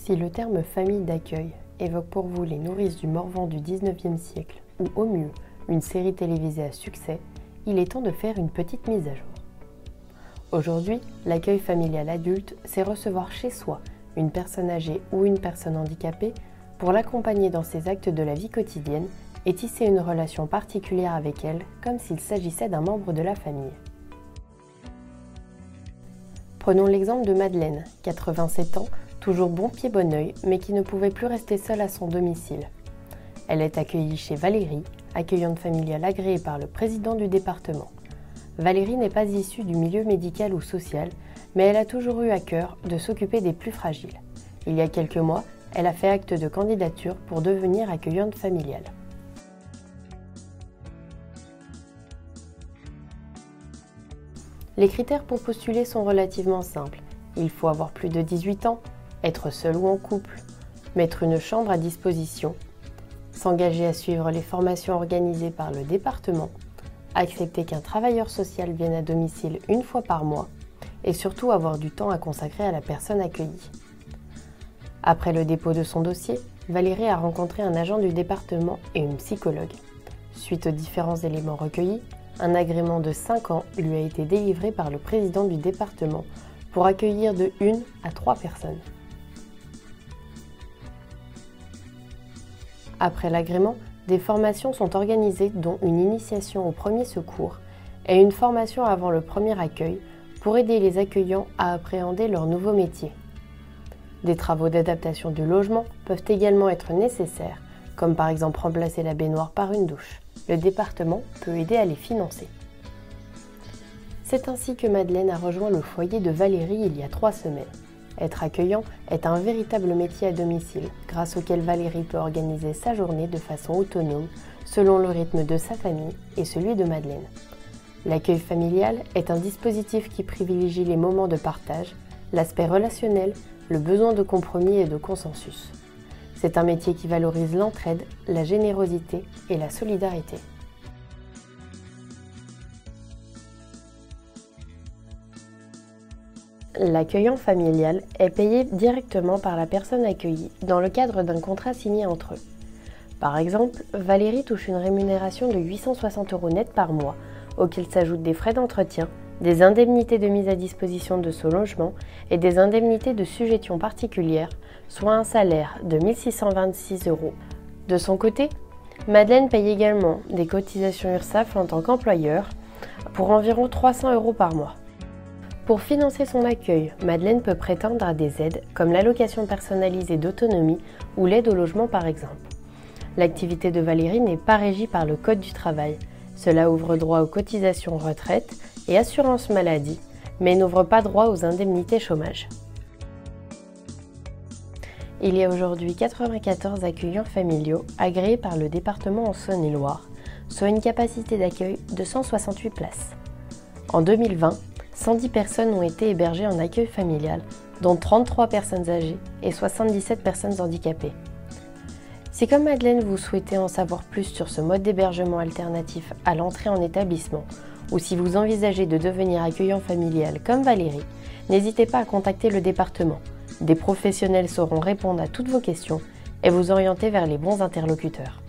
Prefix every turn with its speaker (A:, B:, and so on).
A: Si le terme famille d'accueil évoque pour vous les nourrices du Morvan du XIXe siècle ou au mieux une série télévisée à succès, il est temps de faire une petite mise à jour. Aujourd'hui, l'accueil familial adulte, c'est recevoir chez soi une personne âgée ou une personne handicapée pour l'accompagner dans ses actes de la vie quotidienne et tisser une relation particulière avec elle comme s'il s'agissait d'un membre de la famille. Prenons l'exemple de Madeleine, 87 ans, toujours bon pied bon oeil, mais qui ne pouvait plus rester seule à son domicile. Elle est accueillie chez Valérie, accueillante familiale agréée par le président du département. Valérie n'est pas issue du milieu médical ou social, mais elle a toujours eu à cœur de s'occuper des plus fragiles. Il y a quelques mois, elle a fait acte de candidature pour devenir accueillante familiale. Les critères pour postuler sont relativement simples. Il faut avoir plus de 18 ans, être seul ou en couple, mettre une chambre à disposition, s'engager à suivre les formations organisées par le département, accepter qu'un travailleur social vienne à domicile une fois par mois et surtout avoir du temps à consacrer à la personne accueillie. Après le dépôt de son dossier, Valérie a rencontré un agent du département et une psychologue. Suite aux différents éléments recueillis, un agrément de 5 ans lui a été délivré par le président du département pour accueillir de 1 à 3 personnes. Après l'agrément, des formations sont organisées dont une initiation au premier secours et une formation avant le premier accueil pour aider les accueillants à appréhender leur nouveau métier. Des travaux d'adaptation du logement peuvent également être nécessaires, comme par exemple remplacer la baignoire par une douche. Le département peut aider à les financer. C'est ainsi que Madeleine a rejoint le foyer de Valérie il y a 3 semaines. Être accueillant est un véritable métier à domicile, grâce auquel Valérie peut organiser sa journée de façon autonome, selon le rythme de sa famille et celui de Madeleine. L'accueil familial est un dispositif qui privilégie les moments de partage, l'aspect relationnel, le besoin de compromis et de consensus. C'est un métier qui valorise l'entraide, la générosité et la solidarité. L'accueillant familial est payé directement par la personne accueillie dans le cadre d'un contrat signé entre eux. Par exemple, Valérie touche une rémunération de 860 € net par mois, auxquels s'ajoutent des frais d'entretien, des indemnités de mise à disposition de son logement et des indemnités de sujétion particulière, soit un salaire de 1 626 €. De son côté, Madeleine paye également des cotisations URSSAF en tant qu'employeur pour environ 300 € par mois. Pour financer son accueil, Madeleine peut prétendre à des aides comme l'allocation personnalisée d'autonomie ou l'aide au logement par exemple. L'activité de Valérie n'est pas régie par le Code du travail. Cela ouvre droit aux cotisations retraite et assurance maladie, mais n'ouvre pas droit aux indemnités chômage. Il y a aujourd'hui 94 accueillants familiaux agréés par le département en Saône-et-Loire, soit une capacité d'accueil de 168 places. En 2020, 110 personnes ont été hébergées en accueil familial, dont 33 personnes âgées et 77 personnes handicapées. Si comme Madeleine vous souhaitez en savoir plus sur ce mode d'hébergement alternatif à l'entrée en établissement, ou si vous envisagez de devenir accueillant familial comme Valérie, n'hésitez pas à contacter le département. Des professionnels sauront répondre à toutes vos questions et vous orienter vers les bons interlocuteurs.